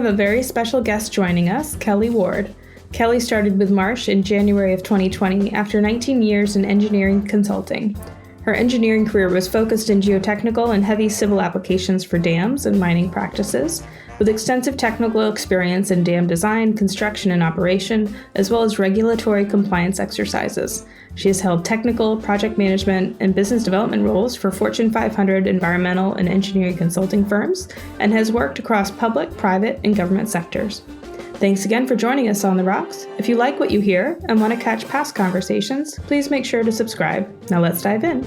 a very special guest joining us, Kelly Ward. Kelly started with Marsh in January of 2020 after 19 years in engineering consulting. Her engineering career was focused in geotechnical and heavy civil applications for dams and mining practices, with extensive technical experience in dam design, construction, and operation, as well as regulatory compliance exercises. She has held technical, project management, and business development roles for Fortune 500 environmental and engineering consulting firms, and has worked across public, private, and government sectors. Thanks again for joining us on The Rocks. If you like what you hear and want to catch past conversations, please make sure to subscribe. Now let's dive in.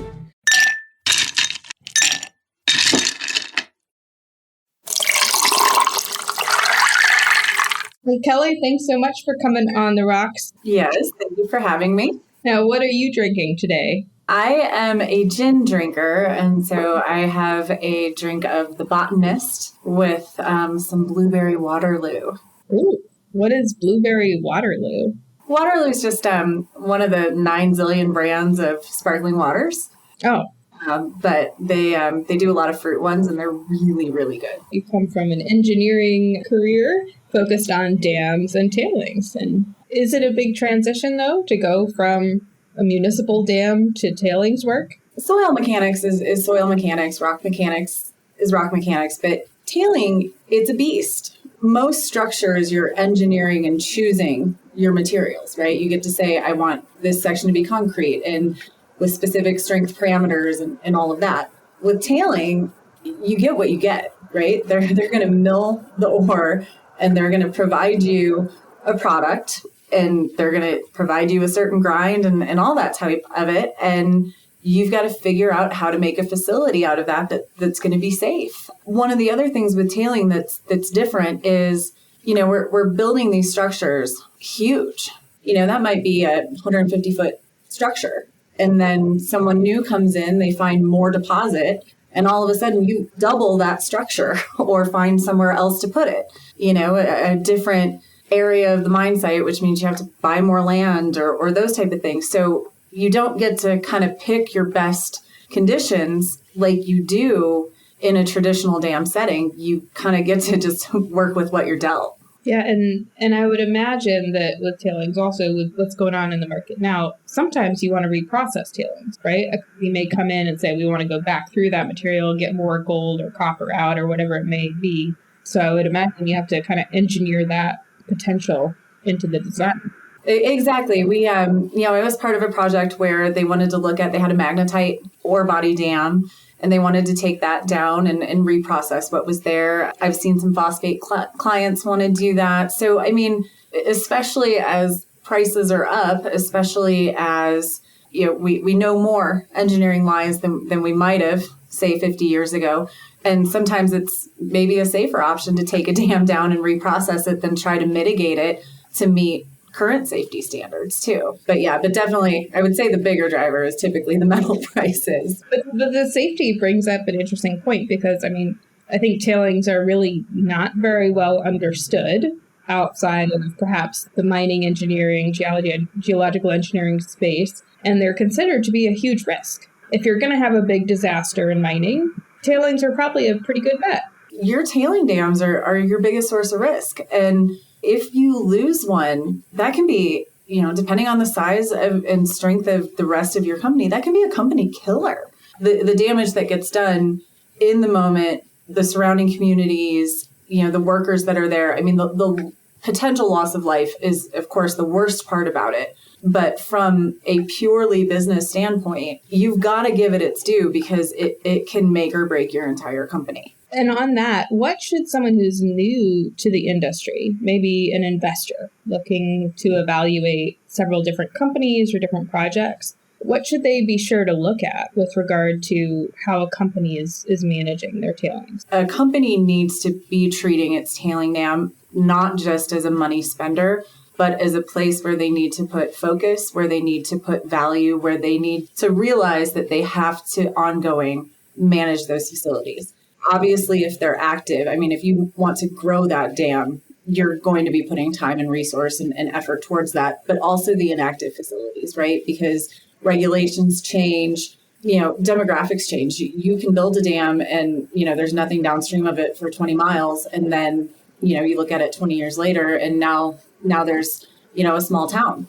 Hey, Kelly, thanks so much for coming on The Rocks. Yes, thank you for having me. Now, what are you drinking today? I am a gin drinker, and so I have a drink of The Botanist with some Blueberry Waterloo. Ooh, what is Blueberry Waterloo? Waterloo is just one of the 9 zillion brands of sparkling waters. Oh. But they do a lot of fruit ones, and they're really, really good. You come from an engineering career focused on dams and tailings. And is it a big transition, though, to go from a municipal dam to tailings work? Soil mechanics is soil mechanics. Rock mechanics is rock mechanics. But tailing, it's a beast. Most structures, you're engineering and choosing your materials, right? You get to say, I want this section to be concrete and with specific strength parameters and all of that. With tailing, you get what you get, right? They're going to mill the ore and they're going to provide you a product and they're going to provide you a certain grind and all that type of it. And you've got to figure out how to make a facility out of that's going to be safe. One of the other things with tailing that's different is, we're building these structures huge. That might be a 150-foot structure. And then someone new comes in, they find more deposit, and all of a sudden you double that structure or find somewhere else to put it. A different area of the mine site, which means you have to buy more land or those type of things. So you don't get to kind of pick your best conditions like you do in a traditional dam setting. You kind of get to just work with what you're dealt. Yeah, and I would imagine that with tailings, also with what's going on in the market now, sometimes you want to reprocess tailings, right? We may come in and say we want to go back through that material, get more gold or copper out or whatever it may be. So I would imagine you have to kind of engineer that potential into the design. Exactly. We, I was part of a project where they wanted to they had a magnetite ore body dam, and they wanted to take that down and reprocess what was there. I've seen some phosphate clients want to do that. So, especially as prices are up, especially as, we know more engineering wise than we might have, say, 50 years ago. And sometimes it's maybe a safer option to take a dam down and reprocess it than try to mitigate it to meet current safety standards too. But definitely I would say the bigger driver is typically the metal prices. But the safety brings up an interesting point because, I think tailings are really not very well understood outside of perhaps the mining engineering, geological engineering space, and they're considered to be a huge risk. If you're going to have a big disaster in mining, tailings are probably a pretty good bet. Your tailing dams are your biggest source of risk. And if you lose one, that can be, depending on the size and strength of the rest of your company, that can be a company killer. The damage that gets done in the moment, the surrounding communities, the workers that are there. The potential loss of life is, of course, the worst part about it. But from a purely business standpoint, you've got to give it its due because it can make or break your entire company. And on that, what should someone who's new to the industry, maybe an investor looking to evaluate several different companies or different projects, what should they be sure to look at with regard to how a company is managing their tailings? A company needs to be treating its tailing dam not just as a money spender, but as a place where they need to put focus, where they need to put value, where they need to realize that they have to ongoing manage those facilities. Obviously, if they're active, if you want to grow that dam, you're going to be putting time and resource and effort towards that, but also the inactive facilities, right? Because regulations change, demographics change. You can build a dam and, there's nothing downstream of it for 20 miles. And then, you look at it 20 years later, and now there's, a small town.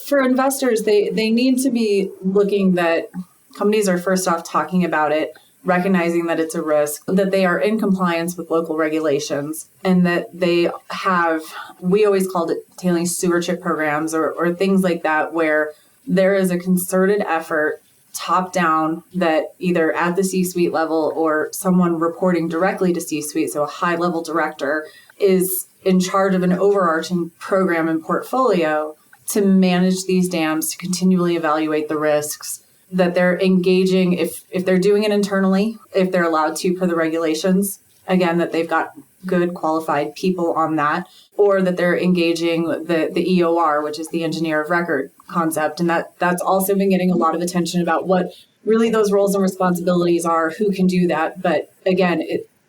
For investors, they need to be looking that companies are first off talking about it, recognizing that it's a risk, that they are in compliance with local regulations, and that they have, we always called it tailing stewardship programs or things like that, where there is a concerted effort top down that either at the C-suite level or someone reporting directly to C-suite, so a high level director, is in charge of an overarching program and portfolio to manage these dams, to continually evaluate the risks, that they're engaging, if they're doing it internally, if they're allowed to per the regulations, again, that they've got good qualified people on that, or that they're engaging the EOR, which is the engineer of record concept. And that's also been getting a lot of attention about what really those roles and responsibilities are, who can do that. But again,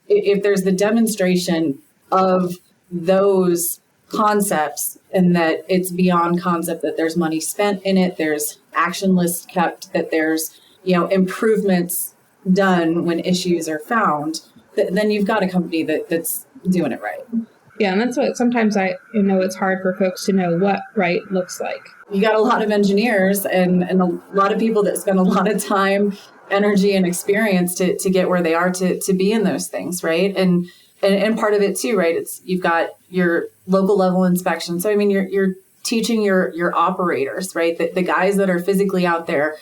if there's the demonstration of those concepts and that it's beyond concept, that there's money spent in it, there's action lists kept, that there's, improvements done when issues are found, then you've got a company that's doing it right. Yeah, and that's what sometimes I know it's hard for folks to know what right looks like. You got a lot of engineers and a lot of people that spend a lot of time, energy, and experience to get where they are to be in those things, right? And part of it too, right? It's you've got your local level inspection. So I mean, you're teaching your operators, right? The guys that are physically out there,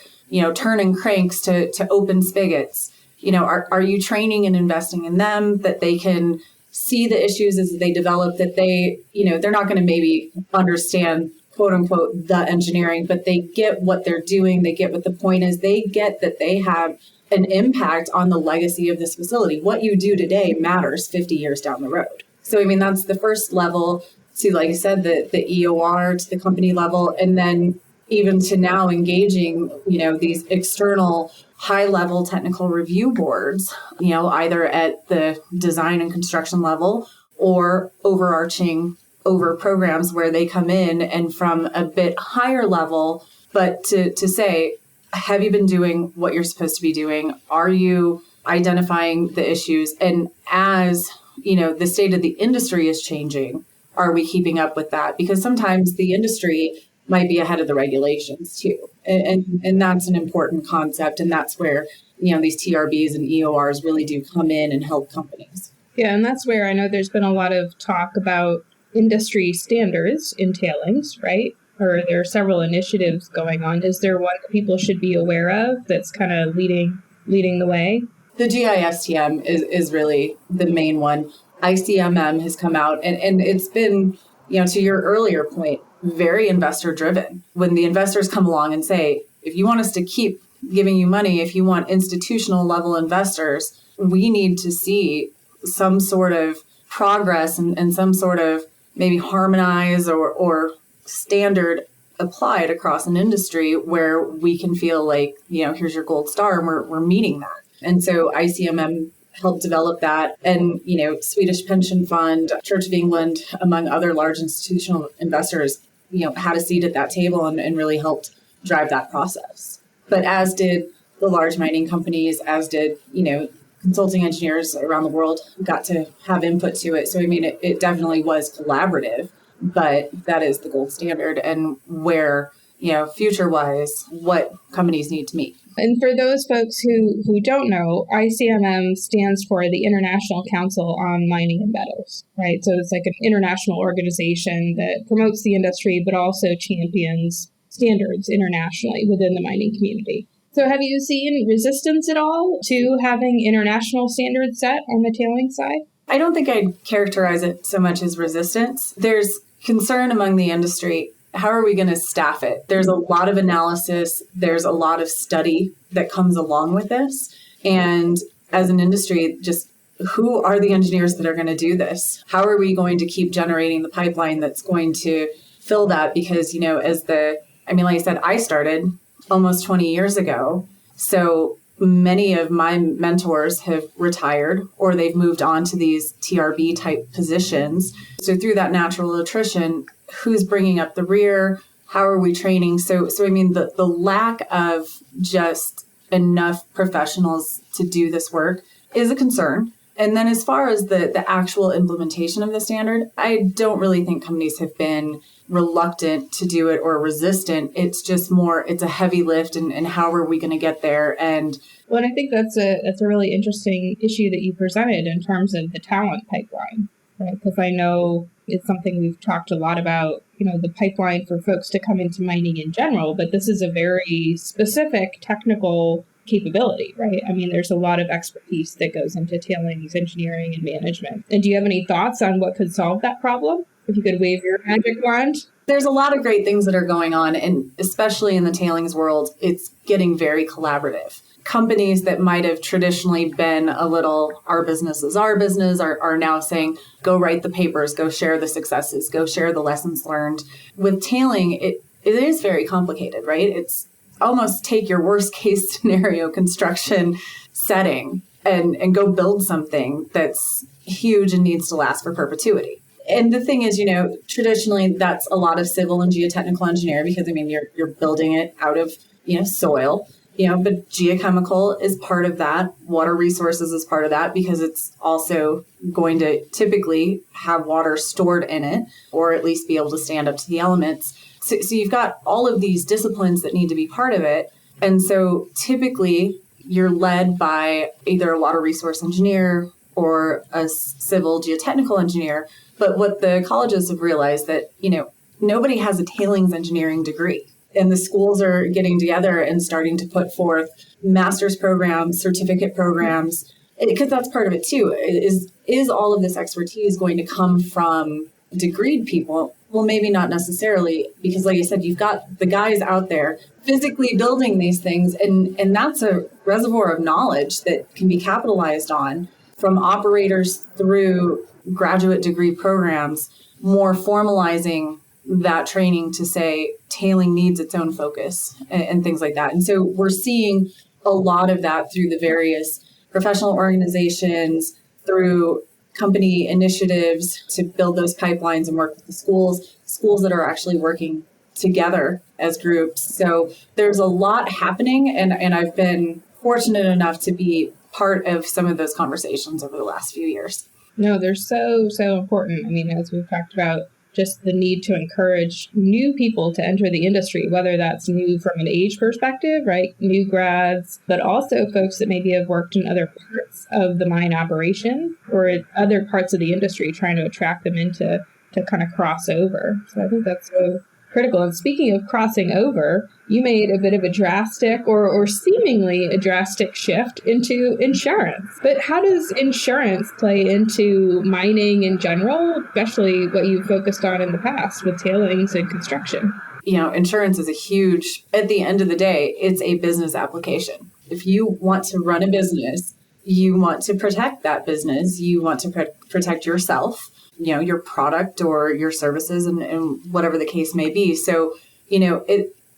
turning cranks to open spigots. Are you training and investing in them that they can see the issues as they develop, that they, they're not going to maybe understand, quote unquote, the engineering, but they get what they're doing. They get what the point is. They get that they have an impact on the legacy of this facility. What you do today matters 50 years down the road. So, I mean, that's the first level to, like I said, the EOR to the company level. And then even to now engaging, these external high-level technical review boards, either at the design and construction level or overarching over programs where they come in and from a bit higher level, but to say, have you been doing what you're supposed to be doing? Are you identifying the issues? And as, the state of the industry is changing, are we keeping up with that? Because sometimes the industry might be ahead of the regulations too. And that's an important concept. And that's where, these TRBs and EORs really do come in and help companies. Yeah, and that's where I know there's been a lot of talk about industry standards in tailings, right? Or there are several initiatives going on. Is there one that people should be aware of that's kind of leading the way? The GISTM is really the main one. ICMM has come out and it's been, to your earlier point, very investor driven. When the investors come along and say, if you want us to keep giving you money, if you want institutional level investors, we need to see some sort of progress and some sort of maybe harmonize or standard applied across an industry where we can feel like, here's your gold star and we're meeting that. And so ICMM helped develop that. And, Swedish Pension Fund, Church of England, among other large institutional investors, had a seat at that table and really helped drive that process. But as did the large mining companies, as did, consulting engineers around the world got to have input to it. So, I mean, it definitely was collaborative, but that is the gold standard and where, future-wise, what companies need to meet. And for those folks who don't know, ICMM stands for the International Council on Mining and Metals, right? So it's like an international organization that promotes the industry, but also champions standards internationally within the mining community. So have you seen resistance at all to having international standards set on the tailing side? I don't think I'd characterize it so much as resistance. There's concern among the industry. How are we going to staff it? There's a lot of analysis. There's a lot of study that comes along with this. And as an industry, just who are the engineers that are going to do this? How are we going to keep generating the pipeline that's going to fill that? Because, like I said, I started almost 20 years ago. So many of my mentors have retired or they've moved on to these TRB type positions. So through that natural attrition, who's bringing up the rear? How are we training? So I mean, the lack of just enough professionals to do this work is a concern. And then as far as the actual implementation of the standard, I don't really think companies have been reluctant to do it or resistant. It's just more, it's a heavy lift, and how are we going to get there? And well, and I think that's a really interesting issue that you presented in terms of the talent pipeline, right? Because I know it's something we've talked a lot about, the pipeline for folks to come into mining in general, but this is a very specific technical capability, right? I mean, there's a lot of expertise that goes into tailings engineering and management. And do you have any thoughts on what could solve that problem? If you could wave your magic wand? There's a lot of great things that are going on, and especially in the tailings world, it's getting very collaborative. Companies that might have traditionally been a little, our business is our business, are now saying, go write the papers, go share the successes, go share the lessons learned. With tailing, it is very complicated, right? It's almost take your worst case scenario construction setting and go build something that's huge and needs to last for perpetuity. And the thing is, traditionally that's a lot of civil and geotechnical engineer, because you're building it out of, soil, but geochemical is part of that. Water resources is part of that, because it's also going to typically have water stored in it, or at least be able to stand up to the elements. So you've got all of these disciplines that need to be part of it. And so typically you're led by either a water resource engineer or a civil geotechnical engineer. But what the colleges have realized that, nobody has a tailings engineering degree. And the schools are getting together and starting to put forth master's programs, certificate programs, because that's part of it too. Is all of this expertise going to come from degreed people? Well, maybe not necessarily, because like I said, you've got the guys out there physically building these things, and that's a reservoir of knowledge that can be capitalized on from operators through graduate degree programs, more formalizing that training to say tailing needs its own focus and things like that. And so we're seeing a lot of that through the various professional organizations, through company initiatives to build those pipelines and work with the schools that are actually working together as groups. So there's a lot happening, and I've been fortunate enough to be part of some of those conversations over the last few years. No, they're so important. As we've talked about, just the need to encourage new people to enter the industry, whether that's new from an age perspective, right? New grads, but also folks that maybe have worked in other parts of the mine operation or other parts of the industry, trying to attract them into to kind of cross over. So I think that's so critical. And speaking of crossing over, you made a bit of a drastic or seemingly a drastic shift into insurance. But how does insurance play into mining in general, especially what you've focused on in the past with tailings and construction? Insurance is at the end of the day, it's a business application. If you want to run a business, you want to protect that business, you want to protect yourself, your product or your services, and whatever the case may be. So,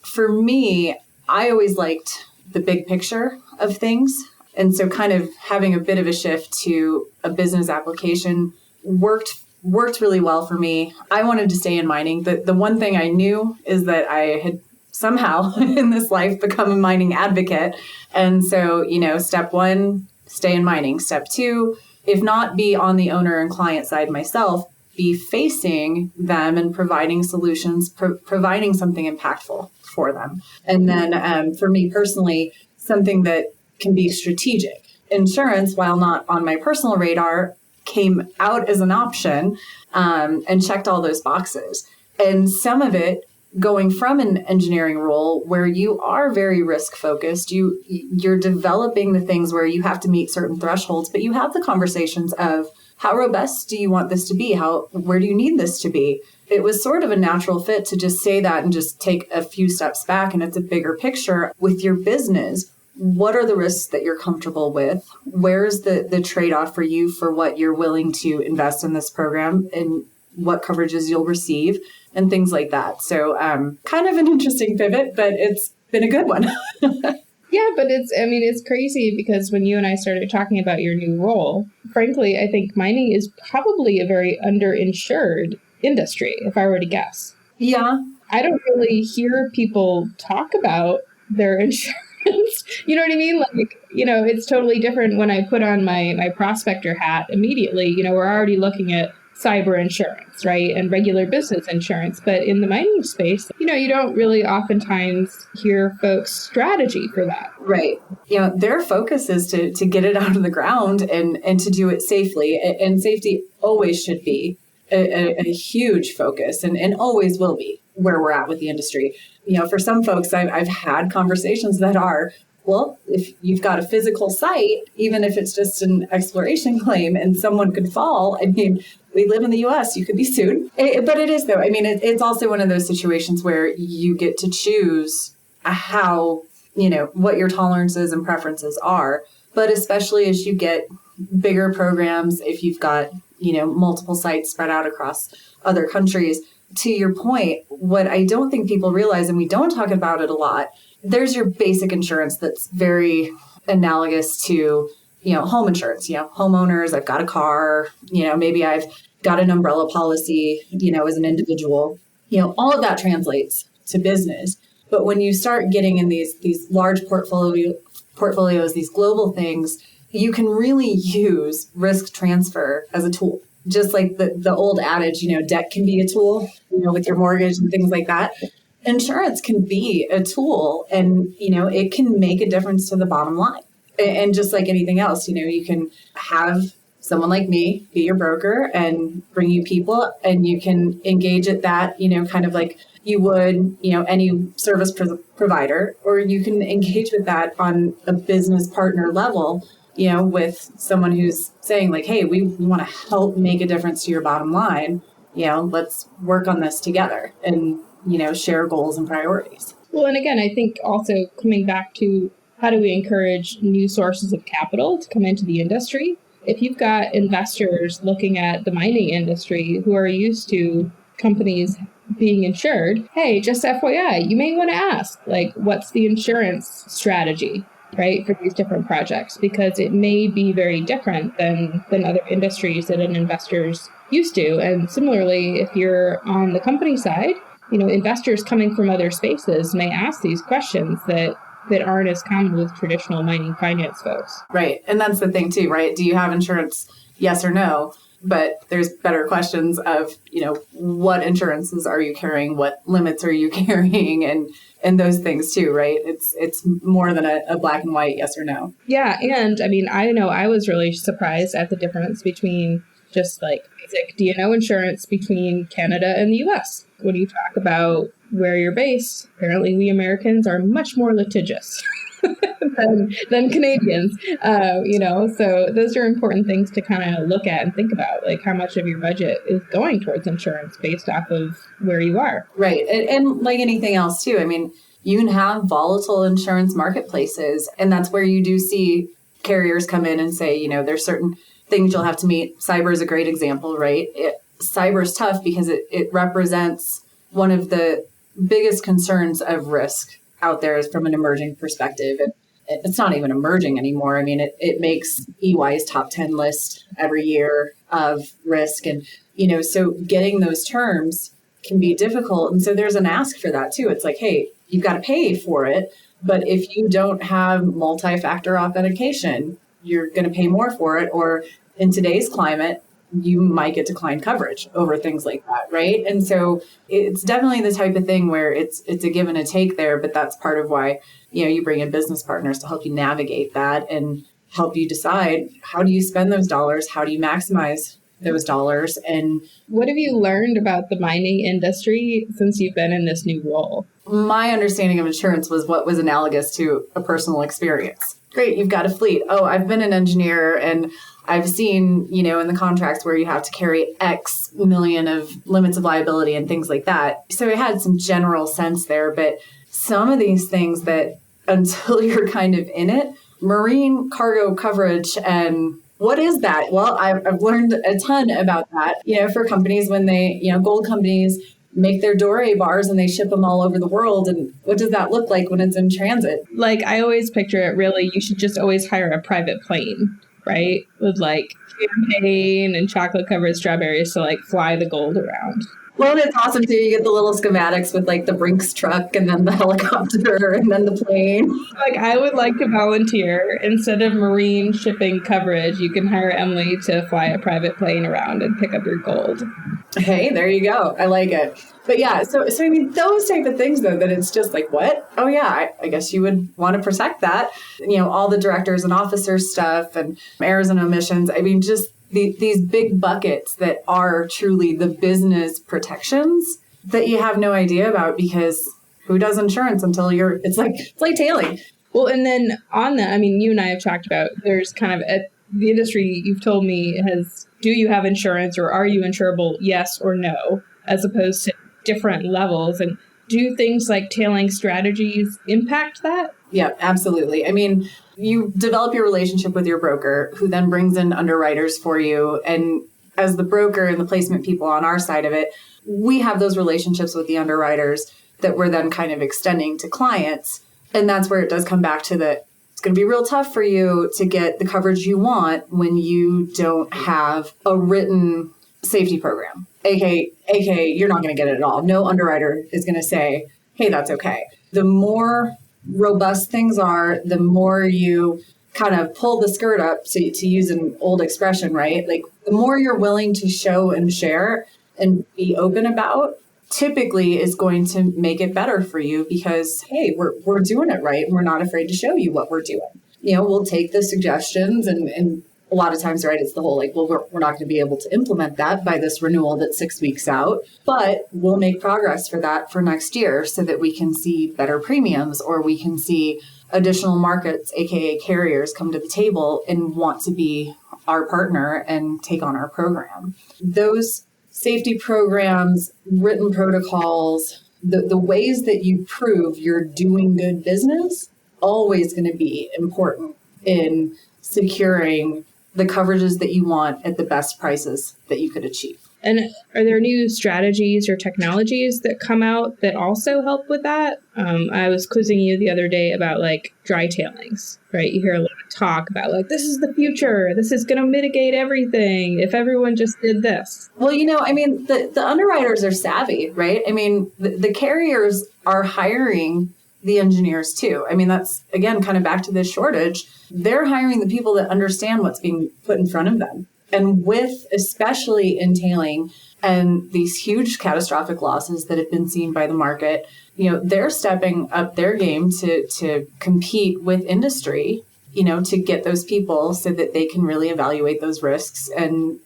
for me, I always liked the big picture of things. And so kind of having a bit of a shift to a business application worked really well for me. I wanted to stay in mining. The one thing I knew is that I had somehow in this life become a mining advocate. And so, step one, stay in mining. Step two, if not be on the owner and client side myself, be facing them and providing solutions, providing something impactful for them. And then for me personally, something that can be strategic. Insurance, while not on my personal radar, came out as an option and checked all those boxes. And some of it going from an engineering role where you are very risk focused, you're developing the things where you have to meet certain thresholds, but you have the conversations of how robust do you want this to be? Where do you need this to be? It was sort of a natural fit to just say that and just take a few steps back. And it's a bigger picture with your business. What are the risks that you're comfortable with? Where's the trade-off for you for what you're willing to invest in this program and what coverages you'll receive and things like that. So kind of an interesting pivot, but it's been a good one. Yeah, but it's crazy because when you and I started talking about your new role, frankly, I think mining is probably a very underinsured industry, if I were to guess. Yeah. I don't really hear people talk about their insurance You know what I mean? Like, it's totally different when I put on my prospector hat immediately. We're already looking at cyber insurance, right? And regular business insurance. But in the mining space, you don't really oftentimes hear folks' strategy for that. Right. Their focus is to get it out of the ground and to do it safely. And safety always should be a huge focus and always will be where we're at with the industry. For some folks, I've had conversations that are, well, if you've got a physical site, even if it's just an exploration claim and someone could fall, I mean, we live in the US, you could be sued. But it is, though. I mean, it's also one of those situations where you get to choose how, what your tolerances and preferences are. But especially as you get bigger programs, if you've got, multiple sites spread out across other countries, to your point, what I don't think people realize, and we don't talk about it a lot, there's your basic insurance that's very analogous to, home insurance, homeowners, I've got a car, maybe I've got an umbrella policy, as an individual, all of that translates to business. But when you start getting in these large portfolios, these global things, you can really use risk transfer as a tool. Just like the old adage, debt can be a tool, with your mortgage and things like that. Insurance can be a tool and, it can make a difference to the bottom line. And just like anything else, you can have someone like me be your broker and bring you people, and you can engage at that, kind of like you would, any service provider, or you can engage with that on a business partner level, with someone who's saying like, hey, we want to help make a difference to your bottom line. Let's work on this together and, share goals and priorities. Well, and again, I think also coming back to how do we encourage new sources of capital to come into the industry? If you've got investors looking at the mining industry who are used to companies being insured, hey, just FYI, you may want to ask, like, what's the insurance strategy, right, for these different projects? Because it may be very different than other industries that an investor's used to. And similarly, if you're on the company side, investors coming from other spaces may ask these questions that aren't as common with traditional mining finance folks. Right. And that's the thing too, right? Do you have insurance? Yes or no? But there's better questions of, what insurances are you carrying? What limits are you carrying? And those things too, right? It's more than a black and white yes or no. Yeah. And I mean, I know I was really surprised at the difference between just like basic D&O insurance between Canada and the US. When you talk about where you're based, apparently we Americans are much more litigious than Canadians, so those are important things to kind of look at and think about, like how much of your budget is going towards insurance based off of where you are. Right. And like anything else too, I mean, you can have volatile insurance marketplaces, and that's where you do see carriers come in and say, there's certain things you'll have to meet. Cyber is a great example, right? Cyber is tough because it represents one of the biggest concerns of risk out there is from an emerging perspective. It's not even emerging anymore. I mean, it makes EY's top 10 list every year of risk. And, so getting those terms can be difficult. And so there's an ask for that too. It's like, hey, you've got to pay for it. But if you don't have multi-factor authentication, you're going to pay more for it. Or in today's climate, you might get declined coverage over things like that, right? And so it's definitely the type of thing where it's a give and a take there, but that's part of why, you bring in business partners to help you navigate that and help you decide, how do you spend those dollars? How do you maximize those dollars? And what have you learned about the mining industry since you've been in this new role? My understanding of insurance was what was analogous to a personal experience. Great, you've got a fleet. Oh, I've been an engineer and I've seen, in the contracts where you have to carry X million of limits of liability and things like that. So it had some general sense there, but some of these things that until you're kind of in it, marine cargo coverage and what is that? Well, I've learned a ton about that, for companies when they, gold companies make their doré bars and they ship them all over the world. And what does that look like when it's in transit? Like, I always picture it really, you should just always hire a private plane, right? With like champagne and chocolate covered strawberries to like fly the gold around. Well, and it's awesome too. You get the little schematics with like the Brinks truck and then the helicopter and then the plane. Like, I would like to volunteer. Instead of marine shipping coverage, you can hire Emily to fly a private plane around and pick up your gold. Hey, there you go. I like it. But yeah, so I mean, those type of things though, that it's just like, what? Oh yeah, I guess you would want to protect that. You know, all the directors and officers stuff and errors and omissions. I mean, just these big buckets that are truly the business protections that you have no idea about, because who does insurance until it's like tailing. Well, and then on that, I mean, you and I have talked about, there's kind of the industry you've told me do you have insurance or are you insurable? Yes or no, as opposed to different levels. And do things like tailing strategies impact that? Yeah, absolutely. I mean, you develop your relationship with your broker, who then brings in underwriters for you. And as the broker and the placement people on our side of it, we have those relationships with the underwriters that we're then kind of extending to clients. And that's where it does come back to it's going to be real tough for you to get the coverage you want when you don't have a written safety program. AKA, you're not going to get it at all. No underwriter is going to say, hey, that's okay. The more robust things are, the more you kind of pull the skirt up, to use an old expression, right? Like the more you're willing to show and share and be open about, typically is going to make it better for you, because, hey, we're doing it right. And we're not afraid to show you what we're doing. You know, we'll take the suggestions and a lot of times, right, it's the whole like, well, we're not going to be able to implement that by this renewal that's 6 weeks out, but we'll make progress for that for next year so that we can see better premiums, or we can see additional markets, AKA carriers, come to the table and want to be our partner and take on our program. Those safety programs, written protocols, the ways that you prove you're doing good business, always going to be important in securing the coverages that you want at the best prices that you could achieve. And are there new strategies or technologies that come out that also help with that? I was quizzing you the other day about like dry tailings, right? You hear a lot of talk about like, this is the future. This is going to mitigate everything if everyone just did this. Well, you know, I mean, the underwriters are savvy, right? I mean, the carriers are hiring the engineers too. I mean, that's, again, kind of back to this shortage. They're hiring the people that understand what's being put in front of them. And with especially entailing and these huge catastrophic losses that have been seen by the market, you know, they're stepping up their game to compete with industry, you know, to get those people so that they can really evaluate those risks and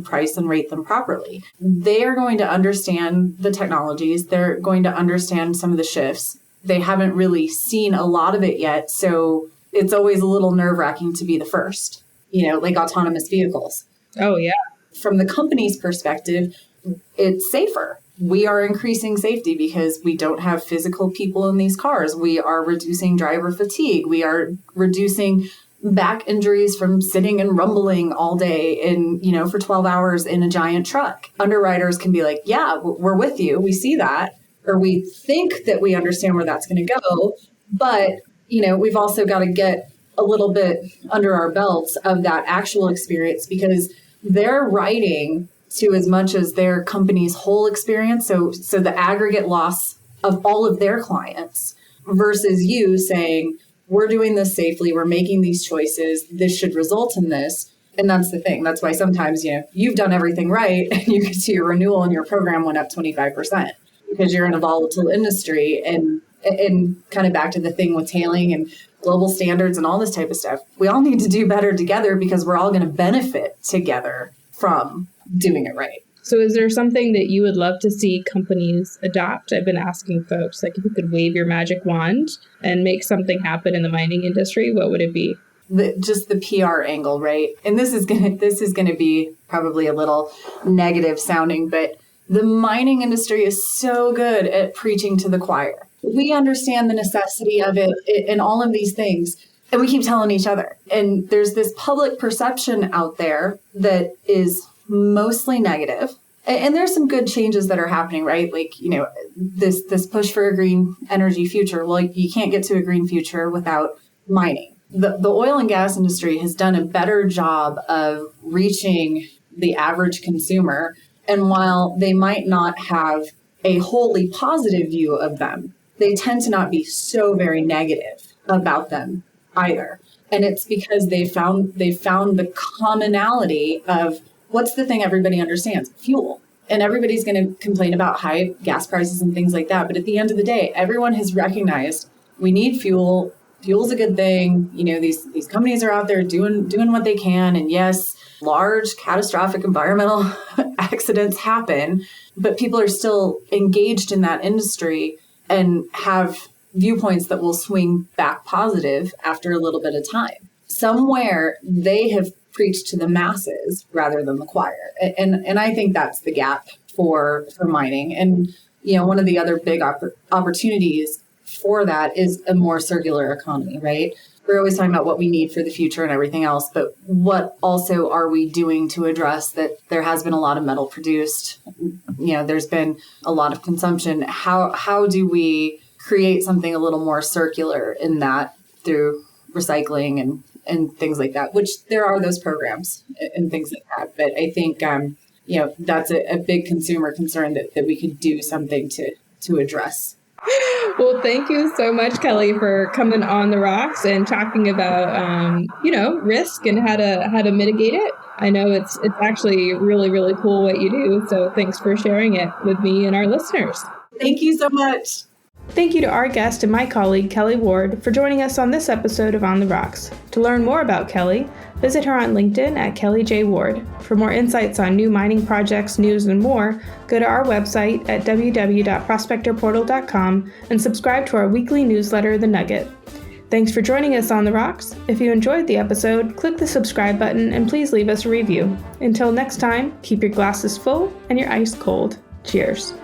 price and rate them properly. They are going to understand the technologies. They're going to understand some of the shifts. They haven't really seen a lot of it yet. So it's always a little nerve-wracking to be the first, you know, like autonomous vehicles. Oh, yeah. From the company's perspective, it's safer. We are increasing safety because we don't have physical people in these cars. We are reducing driver fatigue. We are reducing back injuries from sitting and rumbling all day for 12 hours in a giant truck. Underwriters can be like, yeah, we're with you. We see that, or we think that we understand where that's going to go. But, you know, we've also got to get a little bit under our belts of that actual experience, because they're writing to as much as their company's whole experience. So the aggregate loss of all of their clients versus you saying, we're doing this safely. We're making these choices. This should result in this. And that's the thing. That's why sometimes, you know, you've done everything right and you can see your renewal and your program went up 25% because you're in a volatile industry. And kind of back to the thing with tailing and global standards and all this type of stuff. We all need to do better together because we're all going to benefit together from doing it right. So is there something that you would love to see companies adopt? I've been asking folks, like, if you could wave your magic wand and make something happen in the mining industry, what would it be? Just the PR angle, right? And this is gonna be probably a little negative sounding, but the mining industry is so good at preaching to the choir. We understand the necessity of it and all of these things, and we keep telling each other. And there's this public perception out there that is mostly negative. And there's some good changes that are happening, right? Like, you know, this push for a green energy future. Well, you can't get to a green future without mining. The oil and gas industry has done a better job of reaching the average consumer And while they might not have a wholly positive view of them, they tend to not be so very negative about them either. And it's because they found the commonality of what's the thing everybody understands? Fuel. And everybody's going to complain about high gas prices and things like that. But at the end of the day, everyone has recognized we need fuel. Fuel's a good thing. You know, these companies are out there doing what they can. And yes, large catastrophic environmental accidents happen, but people are still engaged in that industry and have viewpoints that will swing back positive after a little bit of time. Somewhere they have preached to the masses rather than the choir. And I think that's the gap for mining. And, you know, one of the other big opportunities for that is a more circular economy, right? We're always talking about what we need for the future and everything else, but what also are we doing to address that there has been a lot of metal produced? You know, there's been a lot of consumption. How do we create something a little more circular in that through recycling and things like that, which there are those programs and things like that. But I think, you know, that's a big consumer concern that we could do something to address. Well, thank you so much, Kelly, for coming on The Rocks and talking about, you know, risk and how to mitigate it. I know it's actually really, really cool what you do. So thanks for sharing it with me and our listeners. Thank you so much. Thank you to our guest and my colleague, Kelly Ward, for joining us on this episode of On the Rocks. To learn more about Kelly, visit her on LinkedIn at Kelly J. Ward. For more insights on new mining projects, news, and more, go to our website at www.prospectorportal.com and subscribe to our weekly newsletter, The Nugget. Thanks for joining us on The Rocks. If you enjoyed the episode, click the subscribe button and please leave us a review. Until next time, keep your glasses full and your ice cold. Cheers.